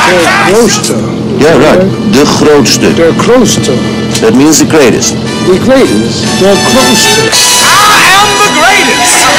The grootste. Yeah, right. De grootste. The grootste. That means the greatest. The greatest. The grootste. I am the greatest!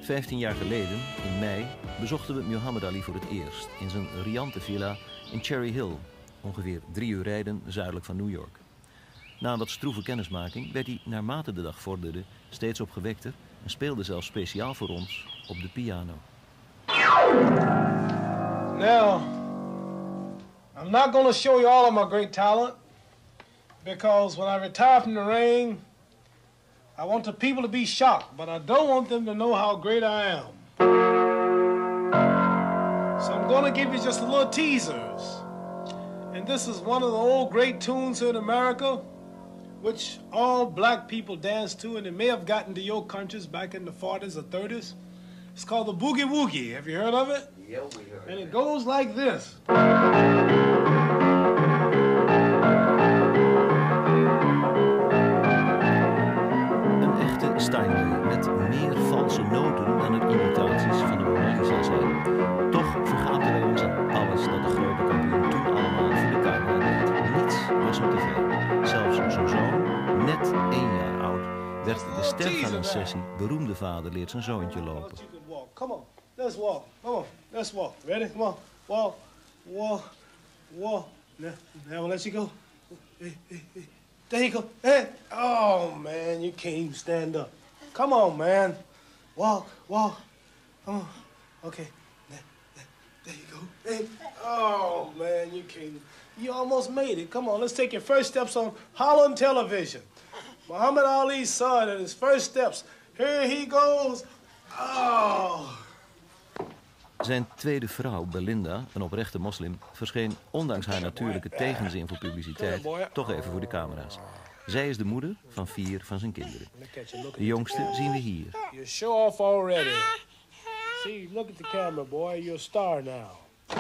15 jaar geleden, in mei, bezochten we Muhammad Ali voor het eerst in zijn riante villa in Cherry Hill, ongeveer 3 uur rijden zuidelijk van New York. Na een wat stroeve kennismaking werd hij, naarmate de dag vorderde, steeds opgewekter en speelde zelfs speciaal voor ons op de piano. Now, I'm not going to show you all of my great talent, because when I retire from the ring, I want the people to be shocked, but I don't want them to know how great I am. So I'm going to give you just a little teasers. And this is one of the old great tunes here in America, which all black people dance to, and it may have gotten to your countries back in the 40s or 30s. It's called the Boogie Woogie. Have you heard of it? Yeah, we heard. And it goes like this. Steinway met meer valse noten dan het imitaties van de Mona Lisa zijn. Toch vergaten wij ons aan alles dat de grote kampioen toen allemaal voor de camera deed. Niets was hem te veel. Zelfs zijn zoon, net 1 jaar oud, werd de ster van een sessie. Beroemde vader leert zijn zoontje lopen. Come on, let's walk. Come on, let's walk. Ready? Come on, walk, walk, walk. Now I'll let you go. Hey, hey, hey. There you go. Hey. Oh, man, you can't even stand up. Come on, man. Walk, walk. Come on. Okay. There you go. Hey. Oh, man, you can't. You almost made it. Come on, let's take your first steps on Holland television. Muhammad Ali's son and his first steps. Here he goes. Oh. Zijn tweede vrouw, Belinda, een oprechte moslim, verscheen ondanks haar natuurlijke tegenzin voor publiciteit toch even voor de camera's. Zij is de moeder van 4 van zijn kinderen. De jongste zien we hier. You show off already. See, look at the camera, boy. You're a star now.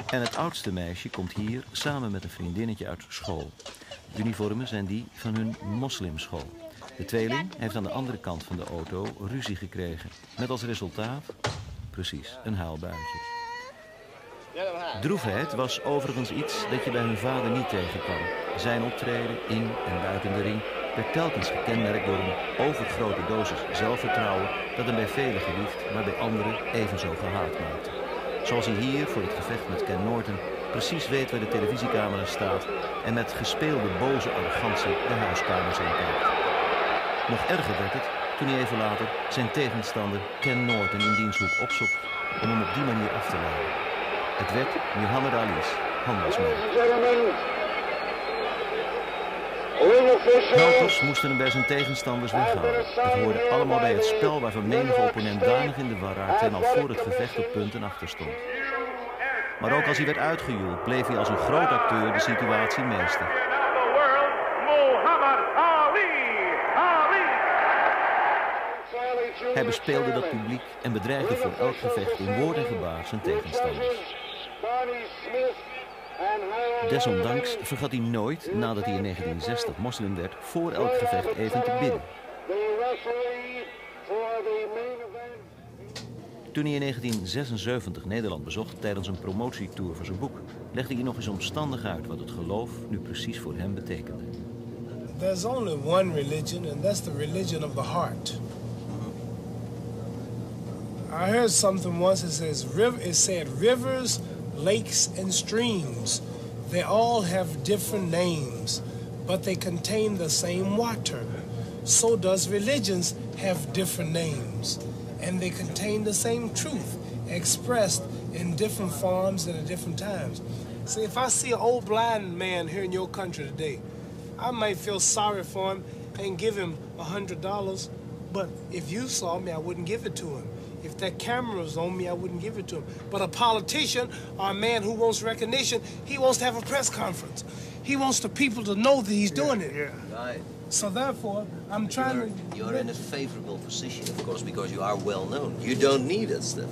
En het oudste meisje komt hier samen met een vriendinnetje uit school. De uniformen zijn die van hun moslimschool. De tweeling heeft aan de andere kant van de auto ruzie gekregen. Met als resultaat, precies, een huilbuitje. Droefheid was overigens iets dat je bij hun vader niet tegenkwam. Zijn optreden in en buiten de ring werd telkens gekenmerkt door een overgrote dosis zelfvertrouwen dat hem bij velen geliefd, maar bij anderen evenzo gehaat maakte. Zoals hij hier voor het gevecht met Ken Norton precies weet waar de televisiecamera staat en met gespeelde boze arrogantie de huiskamers inkijkt. Nog erger werd het toen hij even later zijn tegenstander Ken Norton in diens hoek opzocht om hem op die manier af te leiden. Het werd Muhammad Ali's handelsmerk. Helpers moesten hem bij zijn tegenstanders weghalen. Het hoorde allemaal bij het spel waarvan menige opponent danig in de war raakte en al voor het gevecht op punten achter stond. Maar ook als hij werd uitgejoeld, bleef hij als een groot acteur de situatie meester. Hij bespeelde dat publiek en bedreigde voor elk gevecht in woord en gebaar zijn tegenstanders. Desondanks vergat hij nooit, nadat hij in 1960 moslim werd, voor elk gevecht even te bidden. Toen hij in 1976 Nederland bezocht tijdens een promotietour voor zijn boek, legde hij nog eens omstandig uit wat het geloof nu precies voor hem betekende. There's only one religion, and that's the religion of the heart. I heard something once it said rivers, lakes, and streams, they all have different names, but they contain the same water. So does religions have different names, and they contain the same truth expressed in different forms and at different times. See, if I see an old blind man here in your country today, I might feel sorry for him and give him $100, but if you saw me, I wouldn't give it to him. If that camera was on me, I wouldn't give it to him. But a politician or a man who wants recognition, he wants to have a press conference. He wants the people to know that he's doing it. Yeah. Right. So therefore, I'm trying to... You're in a favorable position, of course, because you are well known. You don't need that stuff.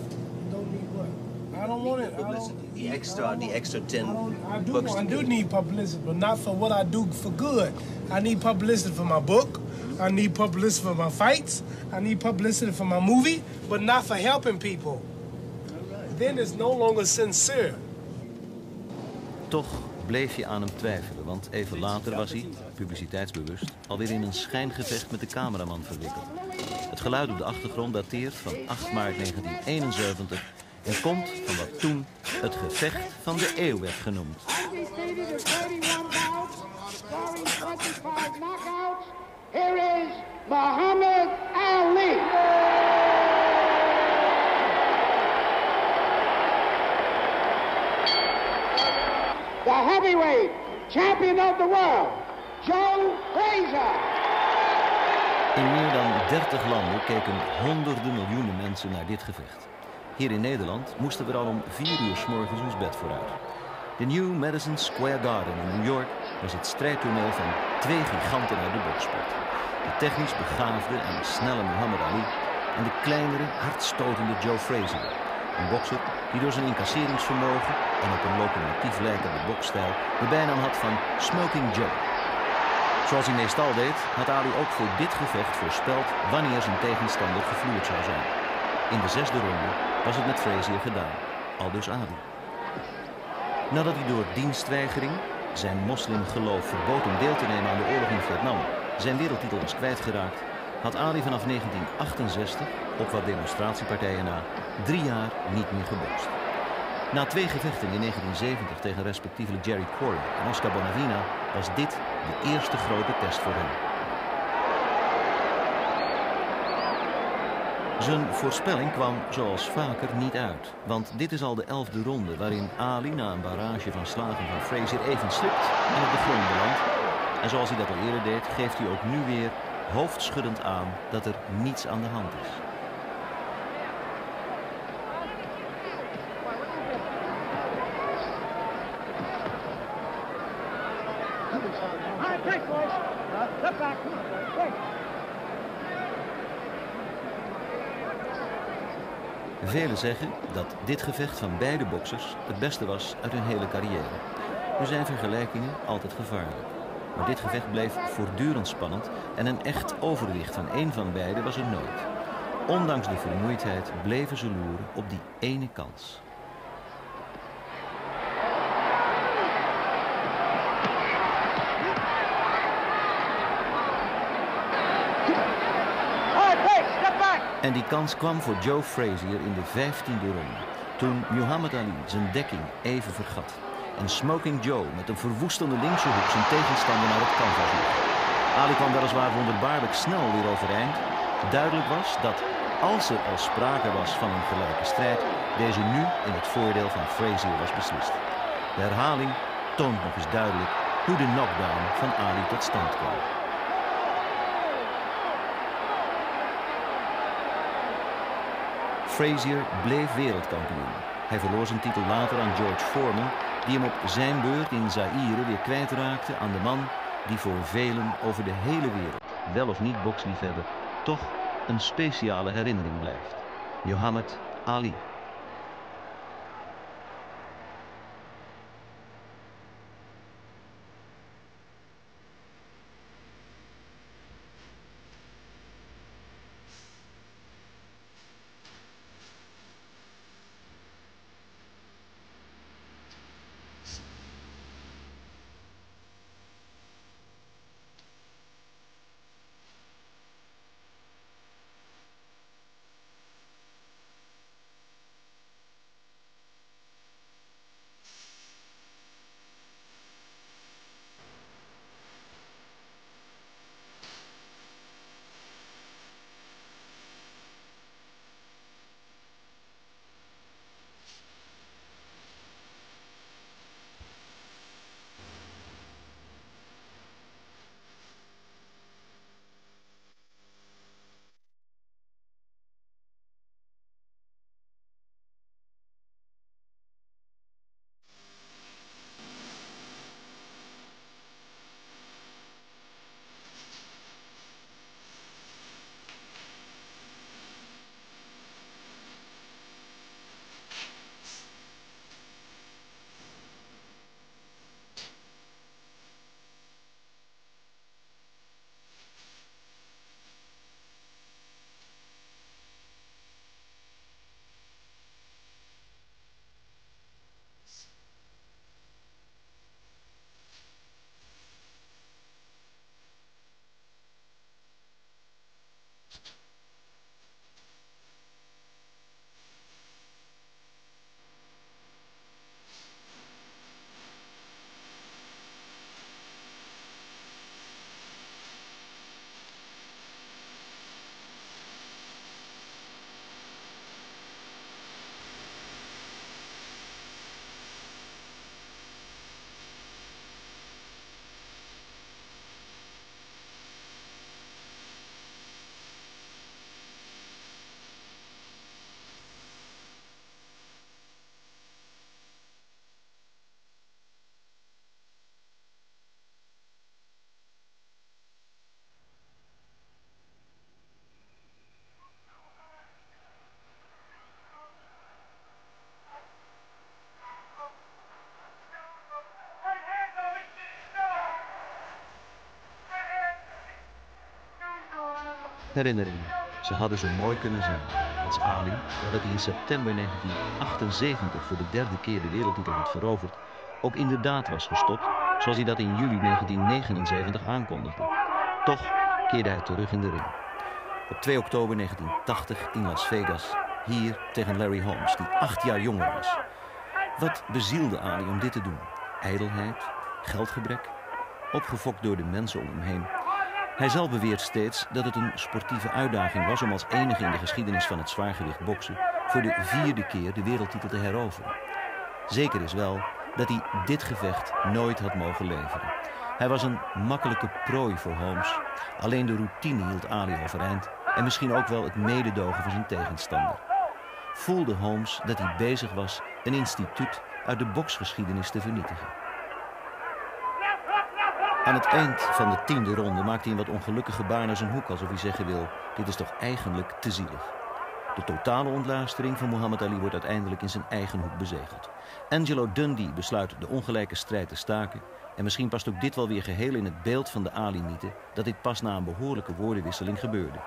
Don't need what? I don't want it. I Publicity. don't, The extra 10 I bucks. do need publicity, but not for what I do for good. I need publicity for my book. I need publicity for my fights. I need publicity for my movie, but not for helping people. Then it's no longer sincere. Toch bleef je aan hem twijfelen, want even later was hij, publiciteitsbewust, alweer in een schijngevecht met de cameraman verwikkeld. Het geluid op de achtergrond dateert van 8 maart 1971 en komt van wat toen het gevecht van de eeuw werd genoemd. Here is Muhammad Ali. The heavyweight champion of the world, Joe Frazier. In meer dan 30 landen keken honderden miljoenen mensen naar dit gevecht. Hier in Nederland moesten we er al om 4 uur 's morgens ons bed vooruit. De New Madison Square Garden in New York was het strijdtoneel van 2 giganten uit de boksport. De technisch begaafde en snelle Muhammad Ali en de kleinere, hardstotende Joe Frazier. Een bokser die door zijn incasseringsvermogen en op een locomotief lijkende bokstijl de bijnaam had van Smoking Joe. Zoals hij meestal deed, had Ali ook voor dit gevecht voorspeld wanneer zijn tegenstander gevloerd zou zijn. In de 6e ronde was het met Frazier gedaan, aldus Ali. Nadat hij door dienstweigering, zijn moslimgeloof verbood om deel te nemen aan de oorlog in Vietnam, zijn wereldtitel was kwijtgeraakt, had Ali vanaf 1968, op wat demonstratiepartijen na, 3 jaar niet meer gebokst. Na 2 gevechten in 1970 tegen respectievelijk Jerry Quarry en Oscar Bonavina was dit de eerste grote test voor hem. Zijn voorspelling kwam zoals vaker niet uit, want dit is al de 11e ronde waarin Ali na een barrage van slagen van Frazier even slipt en op de grond belandt. En zoals hij dat al eerder deed, geeft hij ook nu weer hoofdschuddend aan dat er niets aan de hand is. Velen zeggen dat dit gevecht van beide boksers het beste was uit hun hele carrière. Nu zijn vergelijkingen altijd gevaarlijk. Maar dit gevecht bleef voortdurend spannend en een echt overwicht van één van beiden was er nooit. Ondanks de vermoeidheid bleven ze loeren op die ene kans. En die kans kwam voor Joe Frazier in de 15e ronde, toen Muhammad Ali zijn dekking even vergat. En Smoking Joe met een verwoestende linkse hoek zijn tegenstander naar het canvas liep. Ali kwam weliswaar wonderbaarlijk snel weer overeind. Duidelijk was dat, als er al sprake was van een gelijke strijd, deze nu in het voordeel van Frazier was beslist. De herhaling toont nog eens duidelijk hoe de knockdown van Ali tot stand kwam. Frazier bleef wereldkampioen. Hij verloor zijn titel later aan George Foreman, die hem op zijn beurt in Zaïre weer kwijtraakte aan de man die voor velen over de hele wereld, wel of niet boksliefhebber, toch een speciale herinnering blijft. Muhammad Ali. Herinneringen. Ze hadden zo mooi kunnen zijn. Als Ali, nadat hij in september 1978 voor de derde keer de wereldtitel had veroverd, ook inderdaad was gestopt, zoals hij dat in juli 1979 aankondigde. Toch keerde hij terug in de ring. Op 2 oktober 1980 in Las Vegas, hier tegen Larry Holmes, die 8 jaar jonger was. Wat bezielde Ali om dit te doen? Ijdelheid? Geldgebrek? Opgefokt door de mensen om hem heen. Hij zelf beweert steeds dat het een sportieve uitdaging was om als enige in de geschiedenis van het zwaargewicht boksen voor de 4e keer de wereldtitel te heroveren. Zeker is wel dat hij dit gevecht nooit had mogen leveren. Hij was een makkelijke prooi voor Holmes. Alleen de routine hield Ali overeind en misschien ook wel het mededogen van zijn tegenstander. Voelde Holmes dat hij bezig was een instituut uit de boksgeschiedenis te vernietigen. Aan het eind van de 10e ronde maakte hij een wat ongelukkige gebaar naar zijn hoek, alsof hij zeggen wil, dit is toch eigenlijk te zielig. De totale ontluistering van Muhammad Ali wordt uiteindelijk in zijn eigen hoek bezegeld. Angelo Dundee besluit de ongelijke strijd te staken. En misschien past ook dit wel weer geheel in het beeld van de Ali-mythe dat dit pas na een behoorlijke woordenwisseling gebeurde.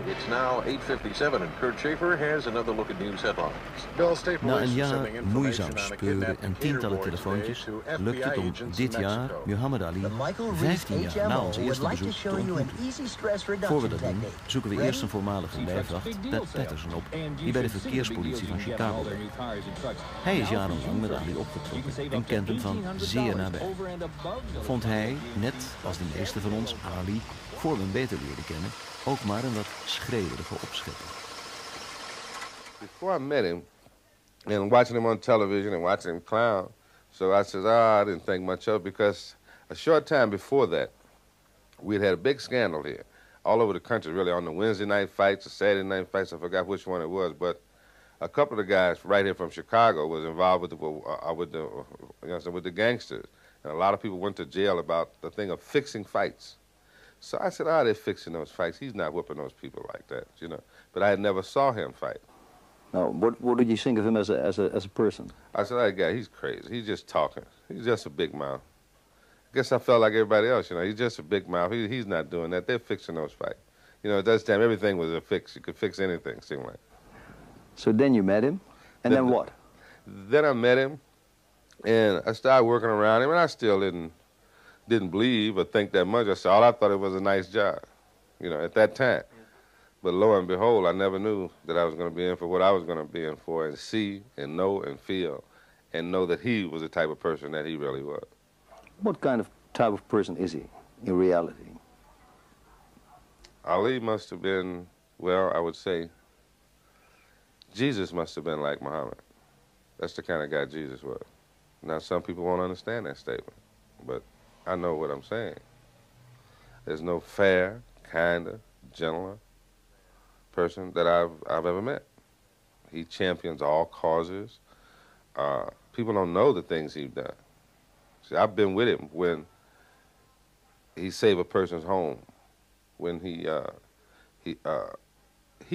It's now 8:57 and Kurt Schaefer has another look at news headlines. Na een jaar moeizaam speuren en tientallen telefoontjes lukt het om dit jaar Muhammad Ali 15 jaar na ons eerste bezoek te ontmoeten. Voor we dat doen, zoeken we eerst een voormalige lijfwacht, Pat Patterson, op, die bij de verkeerspolitie van Chicago werkt. Hij is jarenlang met Ali opgetrokken en kent hem van zeer nabij. Vond hij, net als de meeste van ons, Ali, voor we hem beter leerden kennen, ook maar een wat schreeuwerige opschepper. Before I met him, and watching him on television and watching him clown, so I said, I didn't think much of it, because a short time before that, we had a big scandal here, all over the country, really, on the Wednesday night fights, the Saturday night fights, I forgot which one it was, but a couple of the guys right here from Chicago was involved with the gangsters, and a lot of people went to jail about the thing of fixing fights. So I said, they're fixing those fights. He's not whipping those people like that, you know. But I never saw him fight. Now, what did you think of him as a person? I said, that guy, he's crazy. He's just talking. He's just a big mouth. I guess I felt like everybody else, you know. He's just a big mouth. He's not doing that. They're fixing those fights. You know, at that time, everything was a fix. You could fix anything, it seemed like. So then you met him, and then what? Then I met him, and I started working around him, and I still didn't believe or think that much. I said, all I thought it was a nice job, you know, at that time. But lo and behold, I never knew that I was going to be in for what I was going to be in for, and see and know and feel and know that he was the type of person that he really was. What kind of type of person is he in reality? Ali must have been, well, I would say, Jesus must have been like Muhammad. That's the kind of guy Jesus was. Now, some people won't understand that statement, but I know what I'm saying. There's no fair, kinder, gentler person that I've ever met. He champions all causes. People don't know the things he's done. See, I've been with him when he saved a person's home, when he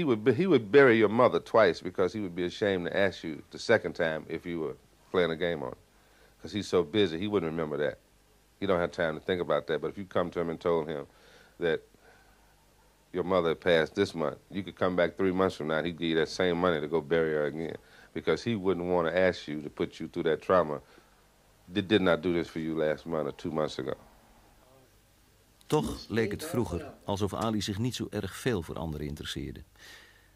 would bury your mother twice because he would be ashamed to ask you the second time if you were playing a game on him, because he's so busy he wouldn't remember that. He don't have time to think about that. But if you come to him and told him that your mother passed this month, you could come back 3 months from now, he'd give you that same money to go bury her again, because he wouldn't want to ask you to put you through that trauma. Did not do this for you last month or 2 months ago. Toch leek het vroeger alsof Ali zich niet zo erg veel voor anderen interesseerde.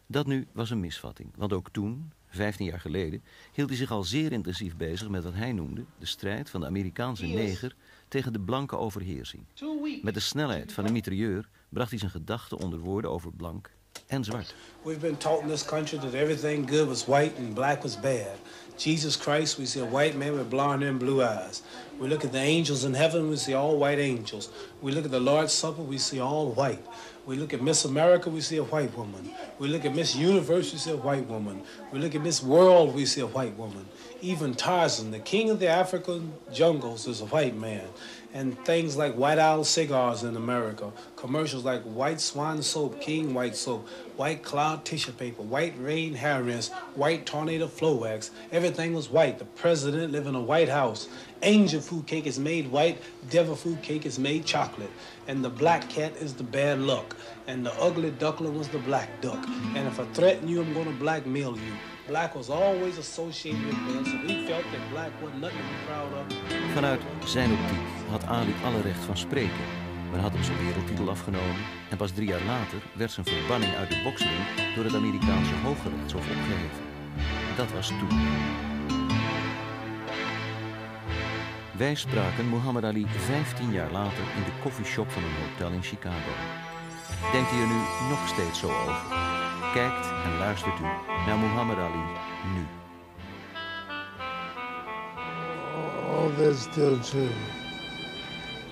Dat nu was een misvatting, want ook toen, 15 jaar geleden, hield hij zich al zeer intensief bezig met wat hij noemde de strijd van de Amerikaanse neger tegen de blanke overheersing. Met de snelheid van een mitrailleur bracht hij zijn gedachten onder woorden over blank en zwart. We've been taught in this country that everything good was white and black was bad. Jesus Christ, we see a white man with blonde and blue eyes. We look at the angels in heaven, we see all white angels. We look at the Lord's Supper, we see all white. We look at Miss America, we see a white woman. We look at Miss Universe, we see a white woman. We look at Miss World, we see a white woman. Even Tarzan, the king of the African jungles, is a white man. And things like White Owl cigars in America, commercials like White Swan soap, King White soap, White Cloud tissue paper, White Rain hair rinse, White Tornado flow wax. Everything was white. The president lived in a White House. Angel food cake is made white. Devil food cake is made chocolate. And the black cat is the bad luck. And the ugly duckling was the black duck. And if I threaten you, I'm going to blackmail you. Black was always associated with men, so we felt that black was nothing to be proud of. Vanuit zijn optiek had Ali alle recht van spreken, maar had hem zijn wereldtitel afgenomen en pas 3 jaar later werd zijn verbanning uit de boksring door het Amerikaanse Hooggerechtshof opgeheven. Dat was toen. Wij spraken Muhammad Ali 15 jaar later in de koffieshop van een hotel in Chicago. Denkt u er nu nog steeds zo over? Kijkt en luistert u naar Muhammad Ali nu. All that's still true.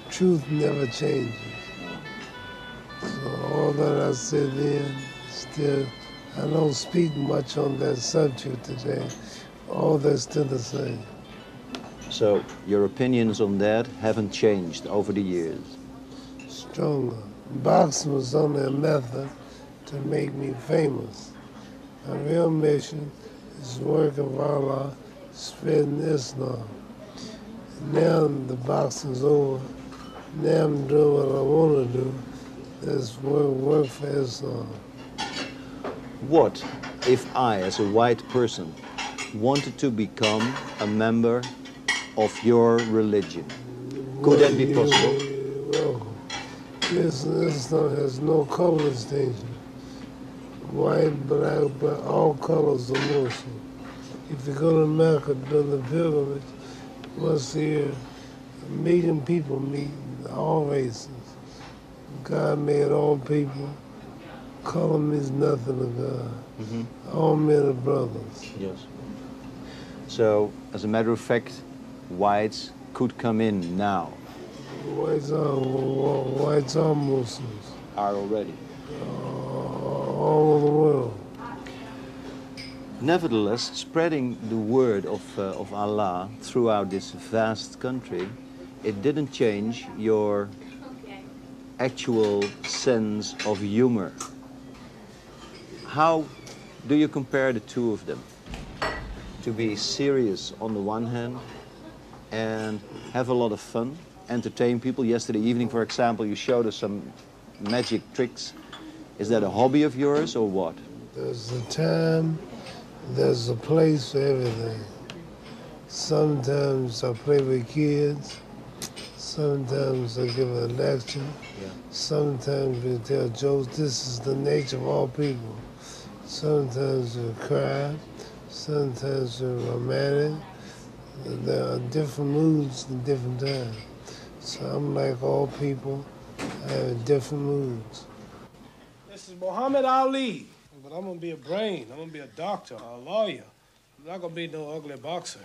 Truth never changes. So all that I said then, still, I don't speak much on that subject today. All that's still the same. So your opinions on that haven't changed over the years? Stronger. Boxing was only a method to make me famous. My real mission is the work of Allah, spreading Islam. And now the boxing's over. Now I'm doing what I want to do. That's work for Islam. What if I, as a white person, wanted to become a member of your religion? Could that be possible? Well, Islam has no color distinction. White, black, but all colors are Muslim. If you go to America during the pilgrimage, once a year, 1 million people meet, all races. God made all people. Color means nothing to God. Mm-hmm. All men are brothers. Yes. So, as a matter of fact, whites could come in now. Whites are Muslims. Are already. All over the world. Nevertheless, spreading the word of Allah throughout this vast country, it didn't change your actual sense of humor. How do you compare the two of them? To be serious on the one hand and have a lot of fun, entertain people. Yesterday evening, for example, you showed us some magic tricks. Is that a hobby of yours or what? There's a time, there's a place for everything. Sometimes I play with kids. Sometimes I give a lecture. Yeah. Sometimes we tell jokes. This is the nature of all people. Sometimes we cry. Sometimes we're romantic. There are different moods at different times. So I'm like all people. I have different moods. This is Muhammad Ali, but I'm gonna be a brain. I'm gonna be a doctor, a lawyer. I'm not gonna be no ugly boxer.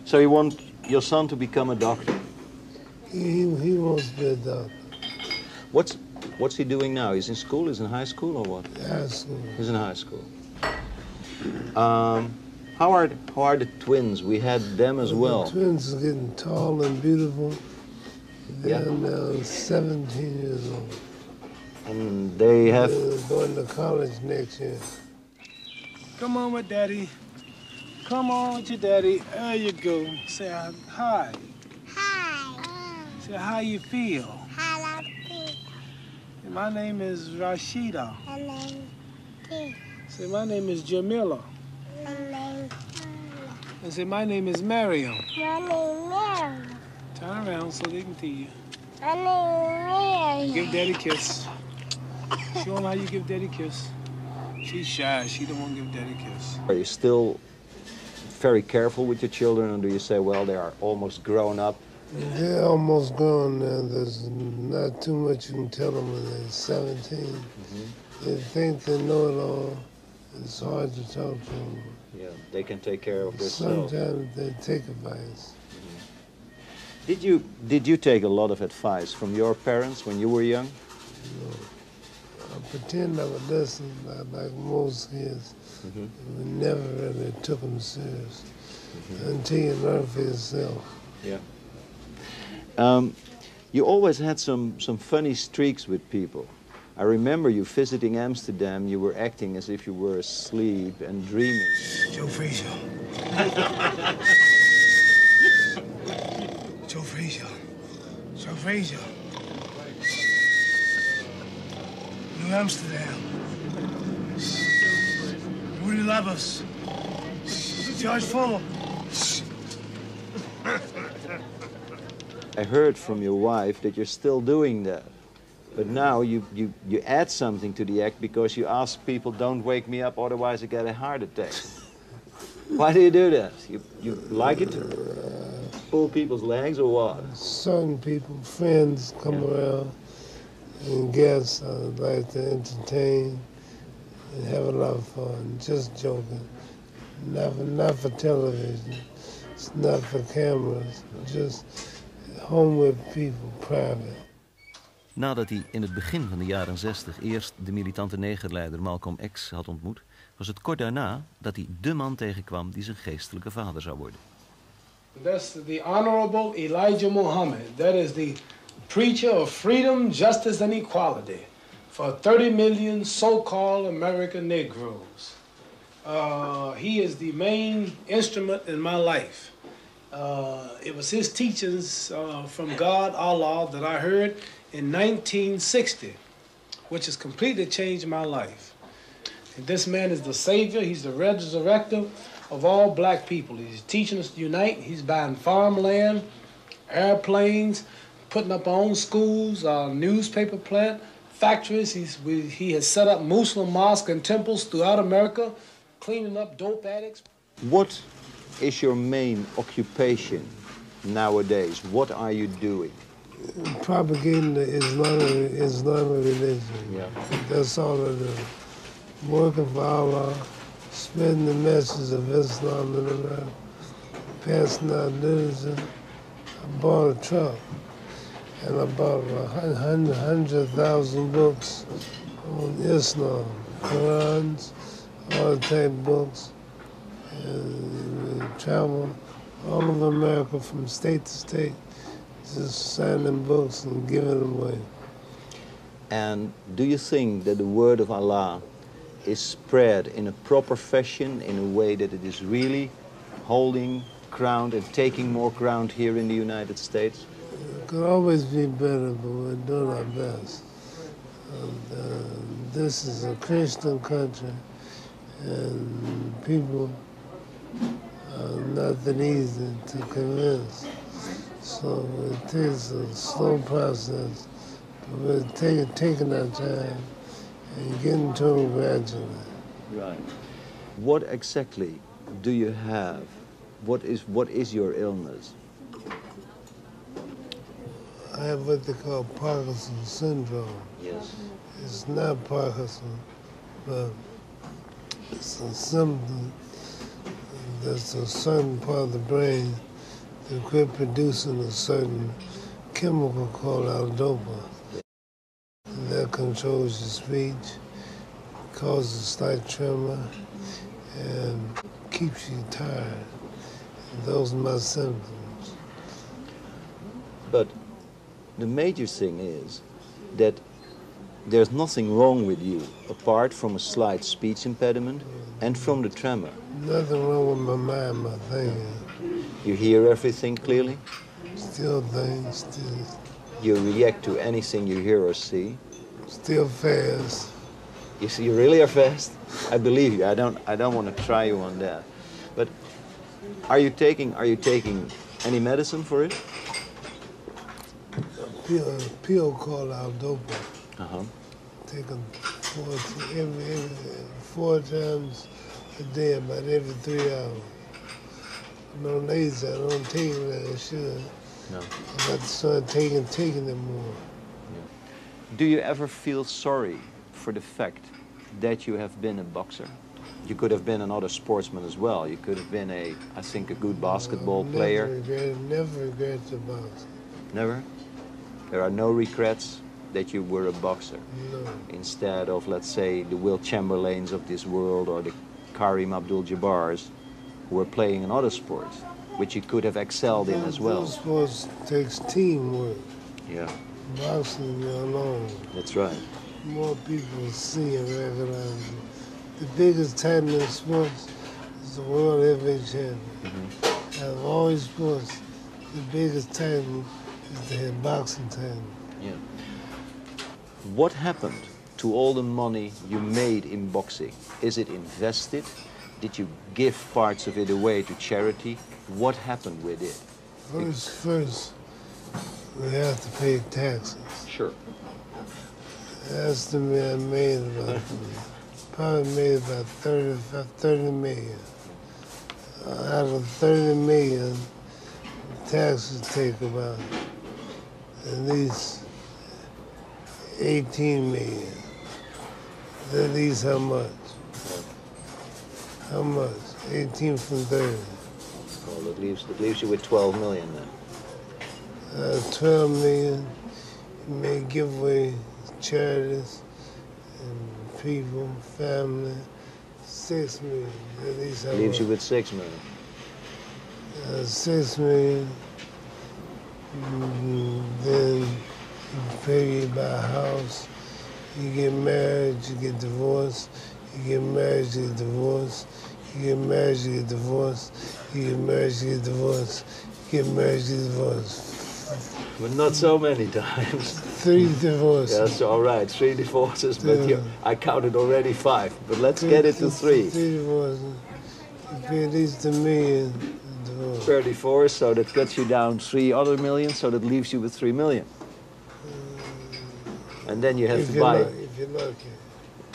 So you want your son to become a doctor? He wants to be a doctor. What's he doing now? He's in school? He's in high school or what? High school. He's in high school. How are the twins? We had them as well. The twins are getting tall and beautiful. They're Yeah. now 17 years old. And they have... They're going to college next year. Come on with Daddy. Come on with your daddy. There you go. Say hi. Hi. Say how you feel. How I feel. My name is Rashida. My name is Say my name is Jamila. My name And say my name is Mariam. My name is Mary. Turn around so they can see you. I need Give Daddy a kiss. Show them how you give Daddy a kiss. She's shy. She don't want to give Daddy a kiss. Are you still very careful with your children, or do you say, well, they are almost grown up? They're almost grown now. There's not too much you can tell them when they're 17. They think they know it all. It's hard to talk to them. Yeah, they can take care of themselves. Sometimes they take advice. Did you take a lot of advice from your parents when you were young? No. I pretend I would listen, like most kids. We never really took them serious until you learn for yourself. Yeah. You always had some funny streaks with people. I remember you visiting Amsterdam. You were acting as if you were asleep and dreaming. Joe Frazier. Joe Frazier. Joe Frazier. New Amsterdam. Rudy Lovers. George Fuller. I heard from your wife that you're still doing that. But now you add something to the act because you ask people, don't wake me up, otherwise I get a heart attack. Why do you do that? You like it to pull people's legs or what? Certain people, friends come around and guests like to entertain and have a lot of fun, just joking. Not for television, it's not for cameras, just home with people, private. Nadat hij in het begin van de jaren 60 eerst de militante negerleider Malcolm X had ontmoet, was het kort daarna dat hij de man tegenkwam die zijn geestelijke vader zou worden. That's the Honorable Elijah Muhammad. That is the preacher of freedom, justice, and equality for 30 million so-called American Negroes. He is the main instrument in my life. It was his teachings from God, Allah, that I heard in 1960, which has completely changed my life. And this man is the savior. He's the resurrector of all black people. He's teaching us to unite. He's buying farmland, airplanes, putting up our own schools, our newspaper plant, factories. He has set up Muslim mosques and temples throughout America, cleaning up dope addicts. What is your main occupation nowadays? What are you doing? Propagating the Islamic religion. Yeah. That's all I do. Working for Allah, spreading the message of Islam in America, passing out literature. I bought a truck, and I bought 100,000 books on Islam, Qurans, all type books, and we travel all over America from state to state, just signing books and giving them away. And do you think that the word of Allah is spread in a proper fashion, in a way that it is really holding ground and taking more ground here in the United States? It could always be better, but we're doing our best. This is a Christian country, and people are not that easy to convince. So it takes a slow process, but we're taking our time and getting to them gradually. Right. What exactly do you have? What is your illness? I have what they call Parkinson's syndrome. Yes. It's not Parkinson, but it's a symptom that's a certain part of the brain that quit producing a certain chemical called L-dopa. That controls your speech, causes slight tremor, and keeps you tired. And those are my symptoms. But the major thing is that there's nothing wrong with you apart from a slight speech impediment and from the tremor. Nothing wrong with my mind, my thinking. You hear everything clearly? Still think, still. You react to anything you hear or see? Still fast. You see, you really are fast? I believe you. I don't want to try you on that. But are you taking any medicine for it? pill called Aldopa. Uh-huh. Take them four times a day, about every 3 hours. I'm no lazy, I don't take it like I should. No. I got to start taking them more. Do you ever feel sorry for the fact that you have been a boxer? You could have been another sportsman as well. You could have been I think, a good basketball player. Never regret the boxing. Never? There are no regrets that you were a boxer? No. Instead of, let's say, the Will Chamberlains of this world or the Kareem Abdul-Jabbars who were playing in other sports, which you could have excelled in as well. Those sports takes teamwork. Yeah. Boxing, you're alone. That's right. More people see and recognize you. The biggest title in sports is the World Heavyweight Champion. Mm-hmm. Out of all sports, the biggest title is the boxing title. Yeah. What happened to all the money you made in boxing? Is it invested? Did you give parts of it away to charity? What happened with it? First, we have to pay taxes. Sure. Estimate I made probably made about 30 million. Out of 30 million, taxes take about at least 18 million. At least how much? How much? 18 from 30. Well, that leaves you with 12 million then. 12 million, you may give away charities and people, family. 6 million, at least how Leaves much? you with 6 million. 6 million, then you pay, you buy a house, you get married, you get divorced, you get married, you get divorced, you get married, you get divorced, you get married, you get divorced, you get married, you get divorced. But not so many times. 3 divorces. That's all right, 3 divorces, but I counted already 5. But let's get it to 3. 3 divorces. You pay at least $1 million. 34, so that cuts you down 3 other million, so that leaves you with 3 million. And then you have to buy. If you're lucky.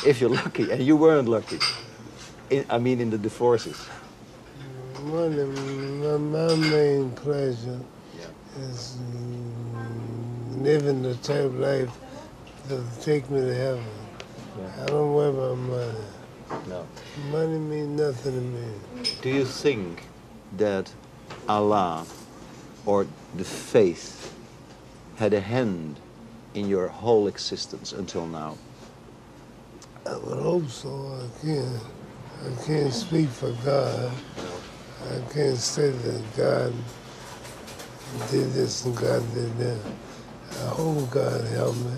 If you're lucky, and you weren't lucky. In the divorces. Money, my main pleasure is living the type of life that will take me to heaven. I don't worry about money. No. Money means nothing to me. Do you think that Allah or the faith had a hand in your whole existence until now? I would hope so. I can't speak for God. I can't say that God did this and God did that. I hope God helped me.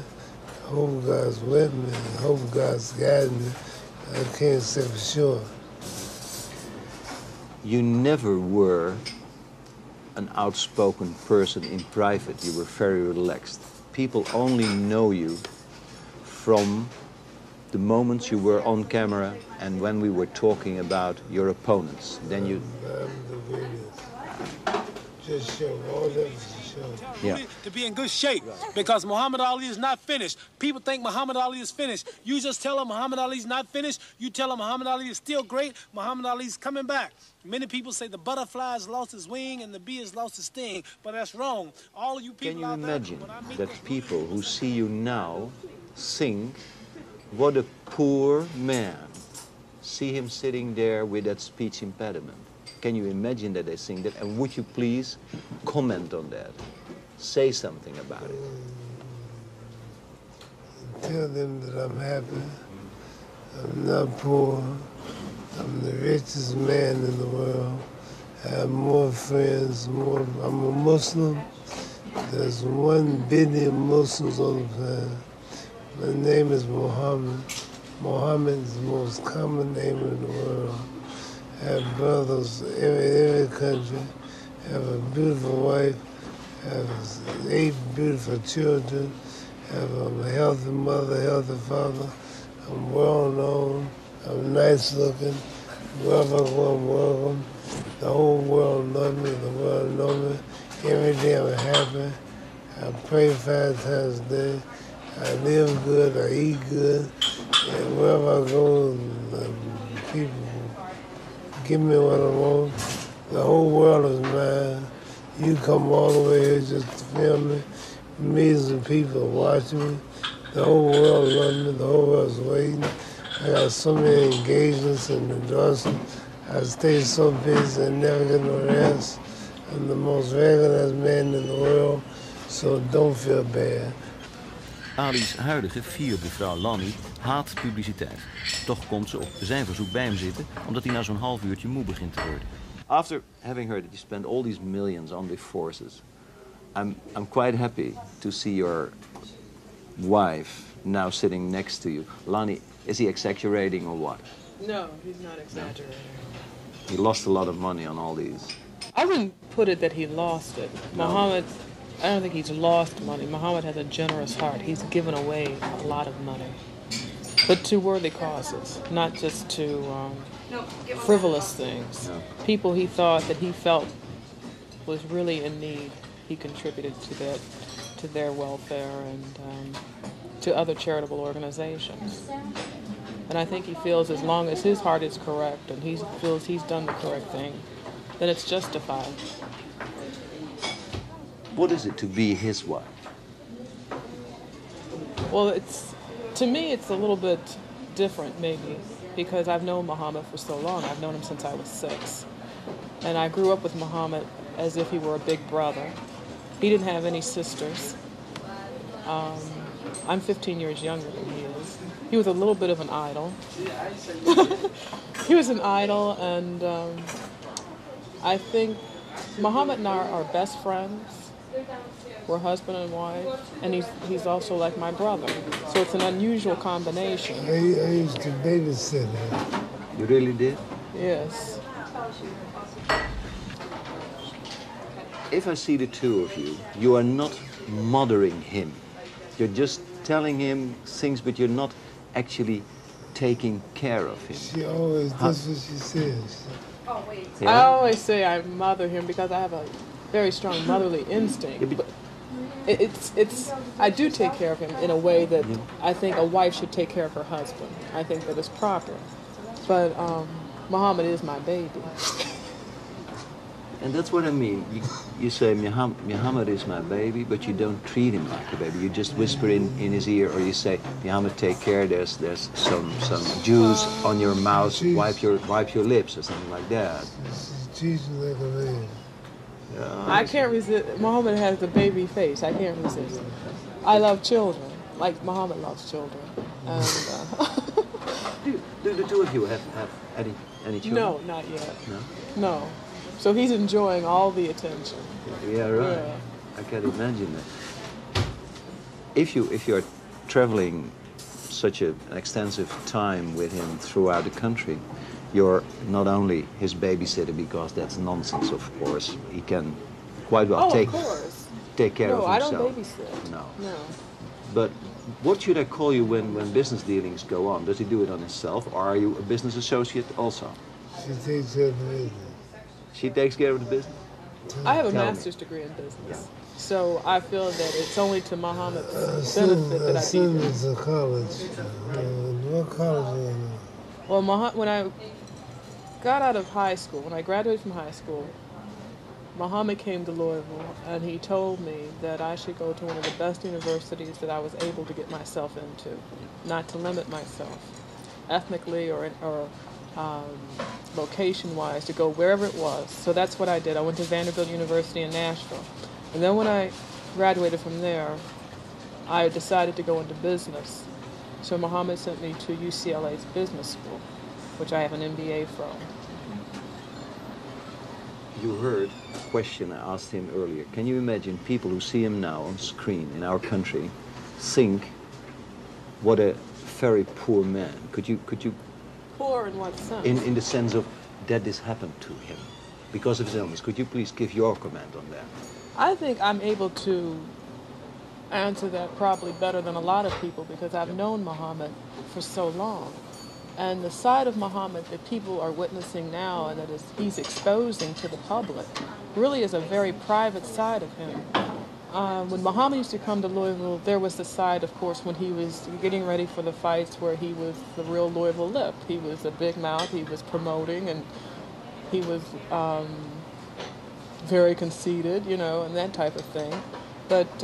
I hope God's with me. I hope God's guiding me. I can't say for sure. You never were an outspoken person in private. You were very relaxed. People only know you from the moments you were on camera and when we were talking about your opponents. Then you... Just show, all that is show. Yeah. To be in good shape, because Muhammad Ali is not finished. People think Muhammad Ali is finished. You just tell them Muhammad Ali is not finished. You tell them Muhammad Ali is still great. Muhammad Ali is coming back. Many people say the butterfly has lost his wing and the bee has lost his sting, but that's wrong. All you people Can you out imagine there, that people who see you now think, what a poor man, see him sitting there with that speech impediment? Can you imagine that they think that? And would you please comment on that? Say something about it. Tell them that I'm happy. I'm not poor. I'm the richest man in the world. I have more friends, I'm a Muslim. There's 1 billion Muslims on the planet. My name is Muhammad. Muhammad is the most common name in the world. I have brothers in every country. I have a beautiful wife. I have 8 beautiful children. I have a healthy mother, healthy father. I'm well known. I'm nice looking. Wherever I go, I'm welcome. The whole world loves me. The world knows me. Every day I'm happy. I pray 5 times a day. I live good, I eat good, and wherever I go, people give me what I want. The whole world is mine. You come all the way here just to film me. Millions of people watching me. The whole world loves me. The whole world's waiting. I got so many engagements and endorsements. I stay so busy and never get no rest. I'm the most recognized man in the world, so don't feel bad. Ali's huidige 4e vrouw Lonnie haat publiciteit. Toch komt ze op zijn verzoek bij hem zitten, omdat hij na zo'n half uurtje moe begint te worden. After having heard that you spent all these millions on the forces, I'm quite happy to see your wife now sitting next to you. Lonnie, is he exaggerating or what? No, he's not exaggerating. No? He lost a lot of money on all these. I wouldn't put it that he lost it. No. Muhammad, I don't think he's lost money. Muhammad has a generous heart. He's given away a lot of money, but to worthy causes, not just to frivolous things. No. People he thought that he felt was really in need, he contributed to their welfare and to other charitable organizations. And I think he feels as long as his heart is correct and he feels he's done the correct thing, then it's justified. What is it to be his wife? Well, to me it's a little bit different maybe, because I've known Muhammad for so long. I've known him since I was 6. And I grew up with Muhammad as if he were a big brother. He didn't have any sisters. I'm 15 years younger than he is. He was a little bit of an idol. He was an idol, and I think Muhammad and I are best friends. We're husband and wife, and he's also like my brother. So it's an unusual combination. I used to babysit her. You really did? Yes. If I see the two of you, you are not mothering him. You're just telling him things, but you're not actually taking care of him. She always does what she says. Yeah? I always say I mother him because I have a very strong motherly instinct. Yeah, but I do take care of him in a way that I think a wife should take care of her husband. I think that is proper. But Muhammad is my baby. And that's what I mean. You say, Muhammad is my baby, but you don't treat him like a baby. You just whisper in his ear, or you say, Muhammad, take care, there's some juice on your mouth, wipe your lips, or something like that. She's like a man. I can't resist. Muhammad has the baby face. I can't resist. I love children, like Muhammad loves children. And, do the two of you have any children? No, not yet. No? No. So he's enjoying all the attention. Yeah, right. Yeah. I can imagine that. If you are traveling such an extensive time with him throughout the country, you're not only his babysitter, because that's nonsense, of course. He can quite well take care of himself. No, I don't babysit. No. No. But what should I call you when business dealings go on? Does he do it on himself, or are you a business associate also? She takes care of the business. She takes care of the business? I have a Tell master's me. degree in business. Yeah. So I feel that it's only to Muhammad's benefit that I do this. It's a college. What college are you? Well, when I got out of high school, when I graduated from high school, Muhammad came to Louisville and he told me that I should go to one of the best universities that I was able to get myself into, not to limit myself ethnically or location-wise, to go wherever it was. So that's what I did. I went to Vanderbilt University in Nashville. And then when I graduated from there, I decided to go into business. So Muhammad sent me to UCLA's business school, which I have an MBA from. You heard a question I asked him earlier. Can you imagine people who see him now on screen in our country think, what a very poor man? Could you Poor in what sense? in the sense of that this happened to him because of his illness? Could you please give your comment on that? I think I'm able to answer that probably better than a lot of people because I've known Muhammad for so long. And the side of Muhammad that people are witnessing now and that he's exposing to the public really is a very private side of him. When Muhammad used to come to Louisville, there was the side, of course, when he was getting ready for the fights where he was the real Louisville lip. He was a big mouth, he was promoting, and he was very conceited, you know, and that type of thing. But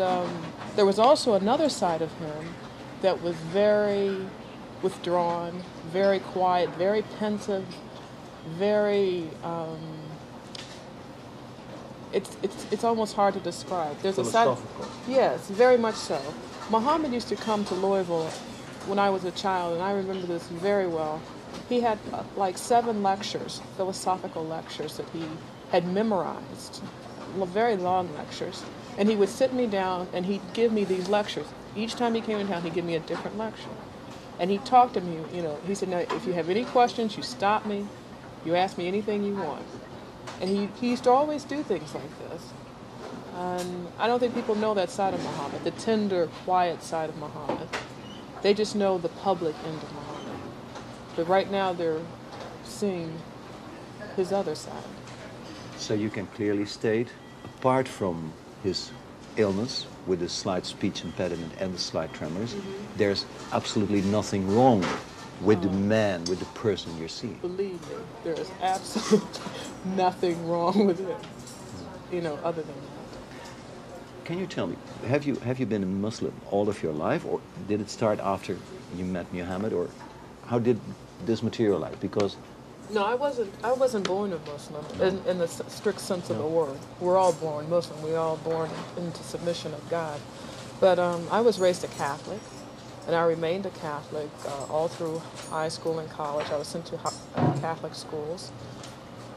there was also another side of him that was very withdrawn, very quiet, very pensive, very... It's almost hard to describe. There's a side, yes, very much so. Muhammad used to come to Louisville when I was a child, and I remember this very well. He had like 7 lectures, philosophical lectures that he had memorized, very long lectures, and he would sit me down and he'd give me these lectures. Each time he came in town, he'd give me a different lecture, and he talked to me. You know, he said, "Now, if you have any questions, you stop me, you ask me anything you want." And he used to always do things like this. And I don't think people know that side of Muhammad, the tender, quiet side of Muhammad. They just know the public end of Muhammad. But right now they're seeing his other side. So you can clearly state, apart from his illness with the slight speech impediment and the slight tremors, there's absolutely nothing wrong with the man, with the person you're seeing. Believe me, there is absolutely nothing wrong with it, you know, other than that. Can you tell me, have you been a Muslim all of your life, or did it start after you met Muhammad, or how did this materialize? Because no, I wasn't born a Muslim in the strict sense of the word. We're all born Muslim. We're all born into submission of God. But I was raised a Catholic. And I remained a Catholic all through high school and college. I was sent to Catholic schools.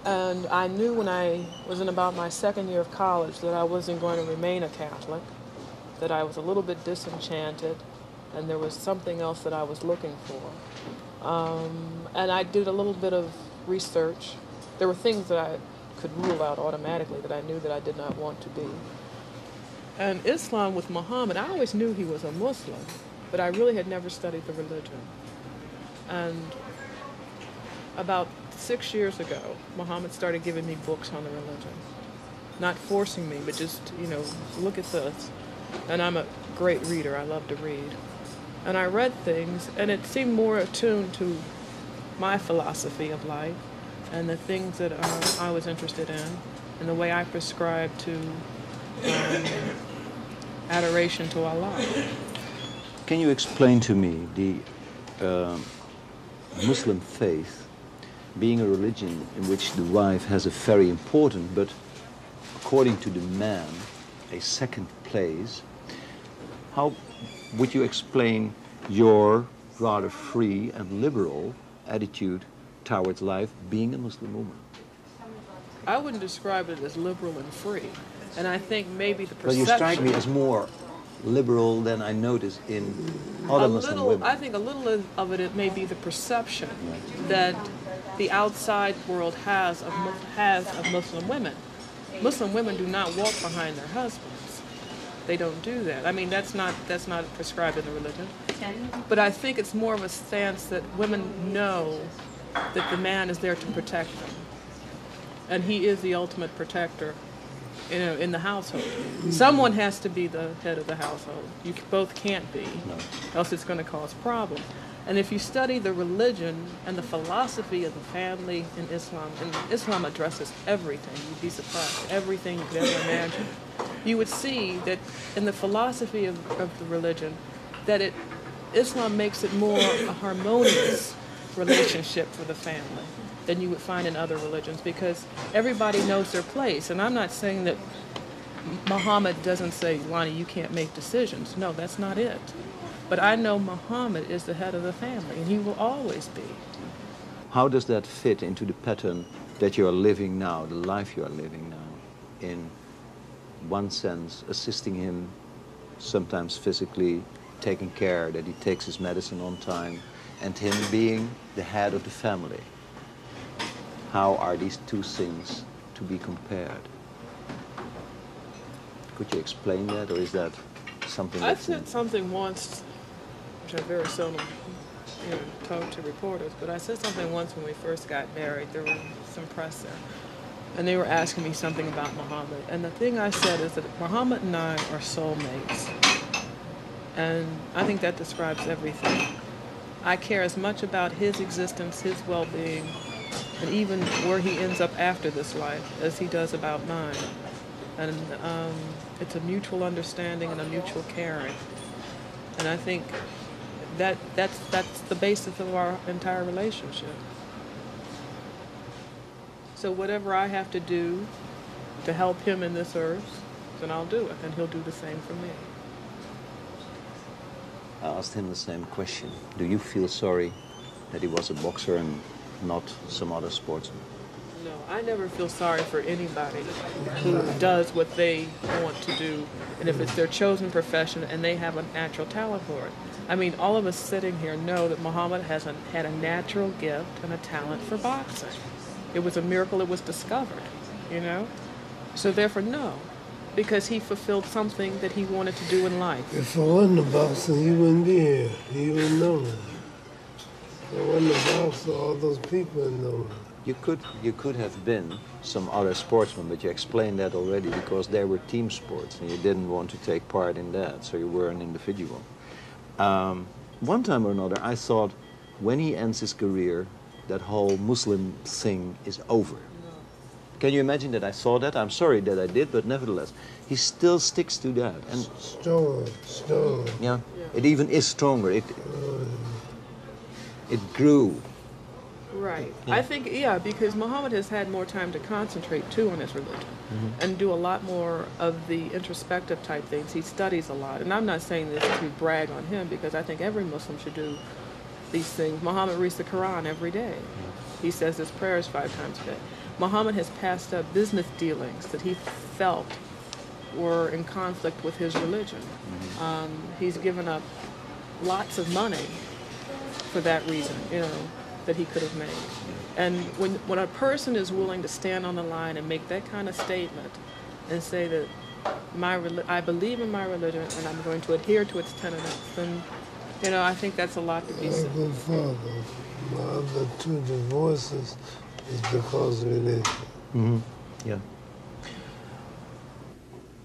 And I knew when I was in about my second year of college that I wasn't going to remain a Catholic, that I was a little bit disenchanted, and there was something else that I was looking for. And I did a little bit of research. There were things that I could rule out automatically that I knew that I did not want to be. And Islam with Muhammad, I always knew he was a Muslim, but I really had never studied the religion. And about 6 years ago, Muhammad started giving me books on the religion. Not forcing me, but just, you know, look at this. And I'm a great reader, I love to read. And I read things, and it seemed more attuned to my philosophy of life and the things that I was interested in, and the way I prescribe to adoration to Allah. can you explain to me the Muslim faith being a religion in which the wife has a very important, but according to the man, a second place? How would you explain your rather free and liberal attitude towards life being a Muslim woman? I wouldn't describe it as liberal and free. And I think maybe the Well, perception... you strike me as more liberal than I notice in other Muslim women. I think a little of it may be the perception that the outside world has of Muslim women. Muslim women do not walk behind their husbands. They don't do that. I mean, that's not prescribed in the religion. But I think it's more of a stance that women know that the man is there to protect them. And he is the ultimate protector, you know, in the household. Someone has to be the head of the household. You both can't be, else it's going to cause problems. And if you study the religion and the philosophy of the family in Islam, and Islam addresses everything, you'd be surprised, everything you could ever imagine, you would see that in the philosophy of the religion, that Islam makes it more a harmonious relationship for the family than you would find in other religions, because everybody knows their place. And I'm not saying that Muhammad doesn't say, Lonnie, you can't make decisions. No, that's not it. But I know Muhammad is the head of the family, and he will always be. How does that fit into the pattern that you are living now, the life you are living now, in one sense, assisting him, sometimes physically, taking care that he takes his medicine on time, and him being the head of the family? How are these two things to be compared? Could you explain that, or is that something I said something once, which I very seldom talk to reporters, but I said something once when we first got married. There was some press there. and they were asking me something about Muhammad. And the thing I said is that Muhammad and I are soulmates. And I think that describes everything. I care as much about his existence, his well-being, and even where he ends up after this life as he does about mine. And it's a mutual understanding and a mutual caring. And I think that's the basis of our entire relationship. So whatever I have to do to help him in this earth, then I'll do it, and he'll do the same for me. I asked him the same question. Do you feel sorry that he was a boxer and not some other sportsman? No, I never feel sorry for anybody who does what they want to do, and if it's their chosen profession and they have a natural talent for it. I mean, all of us sitting here know that Muhammad had a natural gift and a talent for boxing. It was a miracle it was discovered, you know? So therefore, no, because he fulfilled something that he wanted to do in life. If it wasn't a boxer, he wouldn't be here. He wouldn't know that. If it wasn't a boxer, all those people would know that. You could have been some other sportsman, but you explained that already because they were team sports and you didn't want to take part in that, so you were an individual. One time or another, I thought when he ends his career, that whole Muslim thing is over. Can you imagine that I thought that? I'm sorry that I did, but nevertheless, he still sticks to that. And Stronger. Yeah, it even is stronger. It grew. Right. Yeah. I think, yeah, because Muhammad has had more time to concentrate, too, on his religion and do a lot more of the introspective type things. He studies a lot. And I'm not saying this to brag on him because I think every Muslim should do these things. Muhammad reads the Quran every day. He says his prayers 5 times a day. Muhammad has passed up business dealings that he felt were in conflict with his religion. He's given up lots of money for that reason, you know, that he could have made. And when a person is willing to stand on the line and make that kind of statement and say that I believe in my religion and I'm going to adhere to its tenets, then, you know, I think that's a lot to be said. My good father, my other 2 divorces is because of religion. Yeah.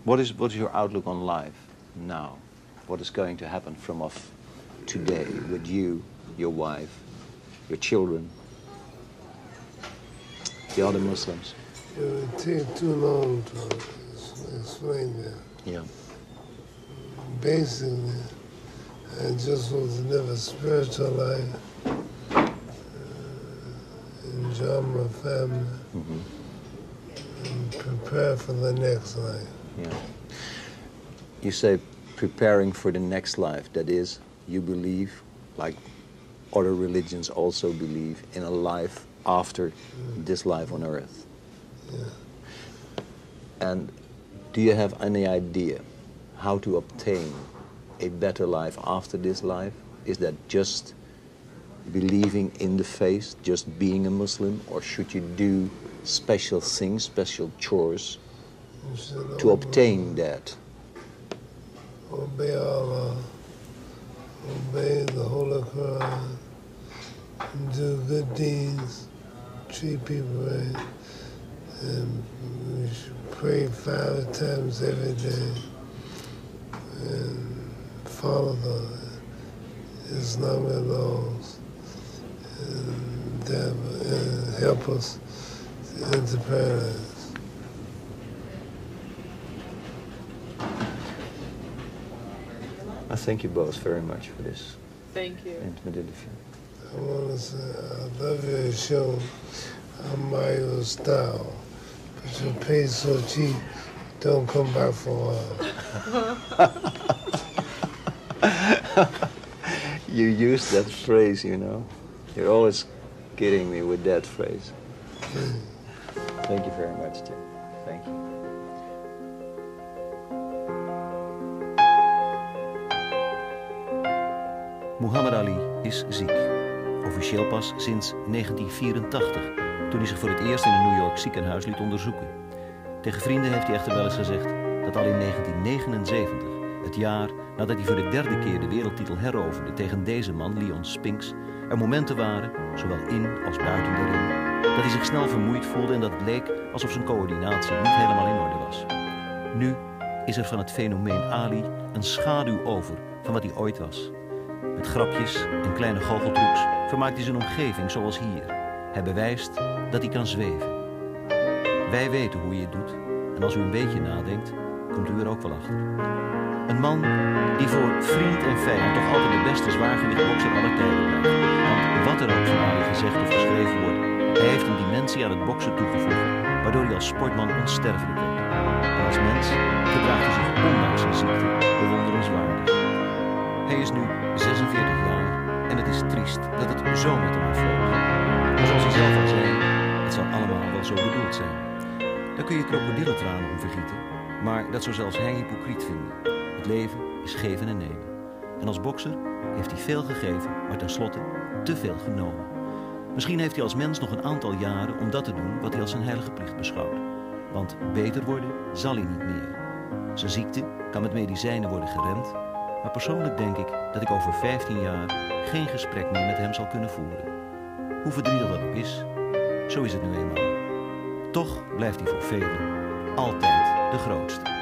What is your outlook on life now? What is going to happen from off today with you, your wife, your children, the other Muslims? It would take too long to explain that. Yeah. Basically, I just want to live a spiritual life, enjoy my family, and prepare for the next life. Yeah. You say preparing for the next life. That is, you believe, like other religions also believe, in a life after this life on earth. Yeah. And do you have any idea how to obtain a better life after this life? Is that just believing in the faith, just being a Muslim, or should you do special things, special chores to obtain that? Obey Allah, obey the Holy Quran, do good deeds, treat people right, and we should pray 5 times every day, and follow the Islamic laws, and that will help us into paradise. I thank you both very much for this. Thank you. Intimate interview. I want to say, I love your show. I admire your style. But your pay so cheap, don't come back for a while. You use that phrase, you know. You're always kidding me with that phrase. Thank you very much, Tim. Thank you. Muhammad Ali is ziek. Officieel pas sinds 1984, toen hij zich voor het eerst in een New York ziekenhuis liet onderzoeken. Tegen vrienden heeft hij echter wel eens gezegd dat al in 1979, het jaar nadat hij voor de 3e keer de wereldtitel heroverde tegen deze man, Leon Spinks, er momenten waren, zowel in als buiten de ring, dat hij zich snel vermoeid voelde en dat het leek alsof zijn coördinatie niet helemaal in orde was. Nu is er van het fenomeen Ali een schaduw over van wat hij ooit was. Met grapjes en kleine goocheltrucs vermaakt hij zijn omgeving zoals hier. Hij bewijst dat hij kan zweven. Wij weten hoe je het doet en als u een beetje nadenkt, komt u er ook wel achter. Een man die voor vriend en vijand toch altijd de beste zwaargewichtbokser aller tijden blijft. Want wat er ook van Ali gezegd of geschreven wordt, hij heeft een dimensie aan het boksen toegevoegd, waardoor hij als sportman onsterfelijk werd. En als mens gedraagt hij zich ondanks zijn ziekte bewonderenswaardig. Hij is nu 46 jaar en het is triest dat het zo met hem afloopt. Maar zoals hij zelf al zei, het zal allemaal wel zo bedoeld zijn. Daar kun je krokodillentranen om vergieten, maar dat zou zelfs hij hypocriet vinden. Het leven is geven en nemen. En als bokser heeft hij veel gegeven, maar tenslotte te veel genomen. Misschien heeft hij als mens nog een aantal jaren om dat te doen wat hij als zijn heilige plicht beschouwt. Want beter worden zal hij niet meer. Zijn ziekte kan met medicijnen worden geremd, maar persoonlijk denk ik dat ik over 15 jaar geen gesprek meer met hem zal kunnen voeren. Hoe verdrietig dat ook is, zo is het nu eenmaal. Toch blijft hij voor velen altijd de grootste.